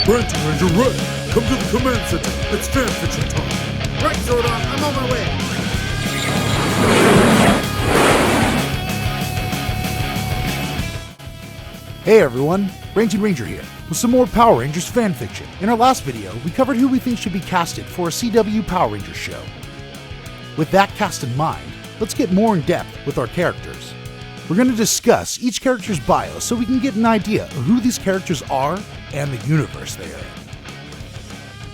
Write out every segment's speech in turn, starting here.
Ranting Ranger Red, come to the command center. It's fanfiction time. Right, Zordon, I'm on my way. Hey everyone, Ranting Ranger here, with some more Power Rangers fanfiction. In our last video, we covered who we think should be casted for a CW Power Rangers show. With that cast in mind, let's get more in depth with our characters. We're going to discuss each character's bio so we can get an idea of who these characters are and the universe they are in.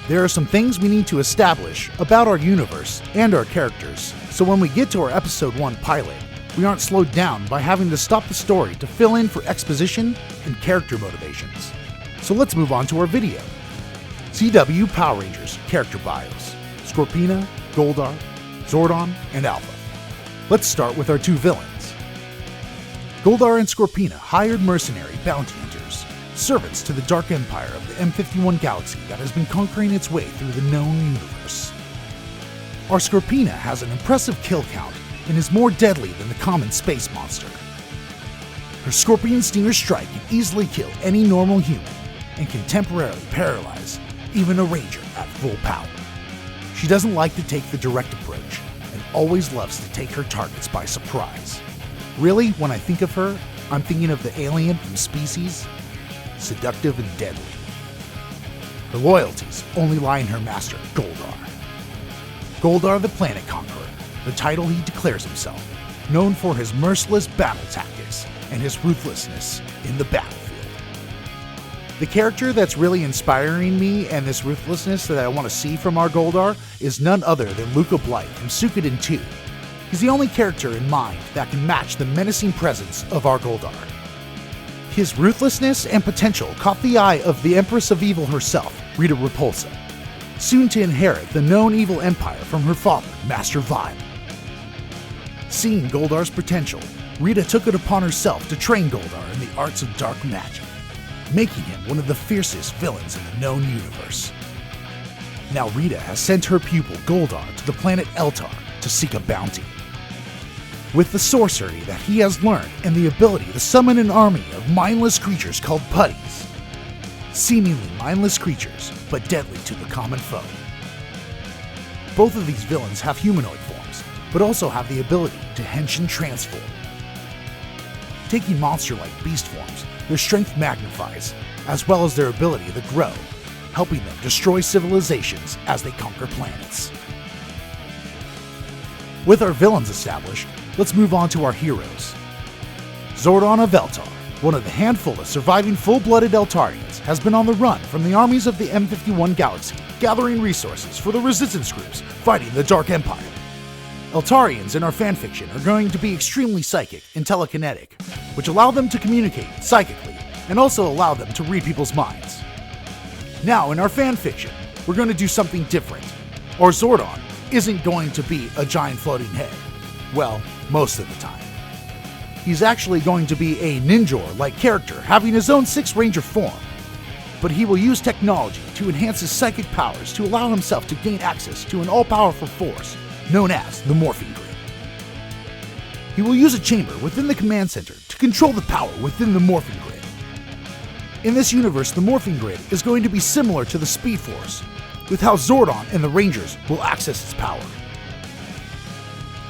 There are some things we need to establish about our universe and our characters, so when we get to our episode 1 pilot, we aren't slowed down by having to stop the story to fill in for exposition and character motivations. So let's move on to our video. CW Power Rangers character bios: Scorpina, Goldar, Zordon, and Alpha. Let's start with our two villains. Goldar and Scorpina, hired mercenary bounty hunters, servants to the Dark Empire of the M51 galaxy that has been conquering its way through the known universe. Our Scorpina has an impressive kill count and is more deadly than the common space monster. Her Scorpion Stinger strike can easily kill any normal human and can temporarily paralyze even a Ranger at full power. She doesn't like to take the direct approach and always loves to take her targets by surprise. Really, when I think of her, I'm thinking of the alien from Species, seductive and deadly. Her loyalties only lie in her master, Goldar. Goldar the Planet Conqueror, the title he declares himself, known for his merciless battle tactics and his ruthlessness in the battlefield. The character that's really inspiring me and this ruthlessness that I want to see from our Goldar is none other than Luca Blight from Suikoden 2. He's the only character in mind that can match the menacing presence of our Goldar. His ruthlessness and potential caught the eye of the Empress of Evil herself, Rita Repulsa, soon to inherit the known evil empire from her father, Master Vile. Seeing Goldar's potential, Rita took it upon herself to train Goldar in the arts of dark magic, making him one of the fiercest villains in the known universe. Now Rita has sent her pupil Goldar to the planet Eltar to seek a bounty. With the sorcery that he has learned and the ability to summon an army of mindless creatures called putties. Seemingly mindless creatures, but deadly to the common foe. Both of these villains have humanoid forms, but also have the ability to henshin transform. Taking monster-like beast forms, their strength magnifies, as well as their ability to grow, helping them destroy civilizations as they conquer planets. With our villains established, let's move on to our heroes. Zordon of Eltar, one of the handful of surviving full-blooded Eltarians, has been on the run from the armies of the M51 galaxy, gathering resources for the resistance groups fighting the Dark Empire. Eltarians in our fanfiction are going to be extremely psychic and telekinetic, which allow them to communicate psychically and also allow them to read people's minds. Now in our fanfiction, we're going to do something different. Our Zordon isn't going to be a giant floating head. Well, most of the time. He's actually going to be a Ninjor-like character having his own 6 Ranger form, but he will use technology to enhance his psychic powers to allow himself to gain access to an all-powerful force known as the Morphing Grid. He will use a chamber within the command center to control the power within the Morphing Grid. In this universe, the Morphing Grid is going to be similar to the Speed Force, with how Zordon and the Rangers will access its power.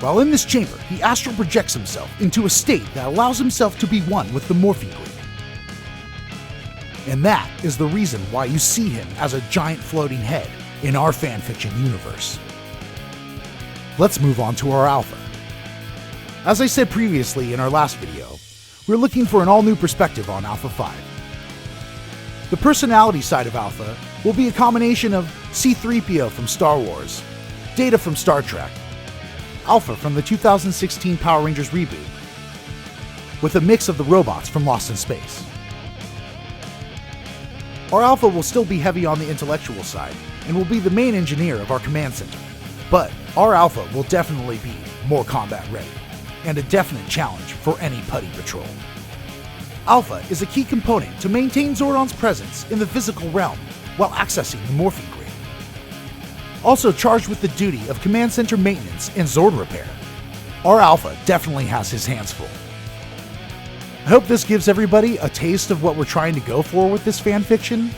While in this chamber, he astral projects himself into a state that allows himself to be one with the Morphing Grid. And that is the reason why you see him as a giant floating head in our fanfiction universe. Let's move on to our Alpha. As I said previously in our last video, we're looking for an all-new perspective on Alpha 5. The personality side of Alpha will be a combination of C-3PO from Star Wars, Data from Star Trek, Alpha from the 2016 Power Rangers reboot, with a mix of the robots from Lost in Space. Our Alpha will still be heavy on the intellectual side and will be the main engineer of our command center, but our Alpha will definitely be more combat ready and a definite challenge for any putty patrol. Alpha is a key component to maintain Zordon's presence in the physical realm while accessing the Morphing Grid. Also charged with the duty of command center maintenance and Zord repair, our Alpha definitely has his hands full. I hope this gives everybody a taste of what we're trying to go for with this fanfiction.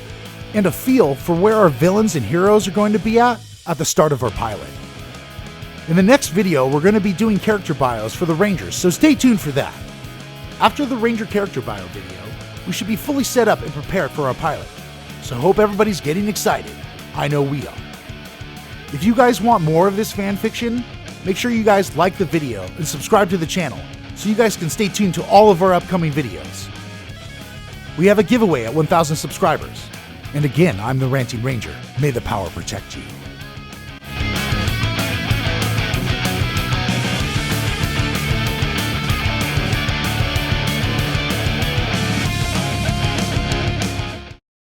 and a feel for where our villains and heroes are going to be at the start of our pilot. In the next video, we're going to be doing character bios for the Rangers, so stay tuned for that. After the Ranger character bio video, we should be fully set up and prepared for our pilot, so hope everybody's getting excited. I know we are. If you guys want more of this fan fiction, make sure you guys like the video and subscribe to the channel so you guys can stay tuned to all of our upcoming videos. We have a giveaway at 1,000 subscribers. And again, I'm the Ranting Ranger. May the power protect you.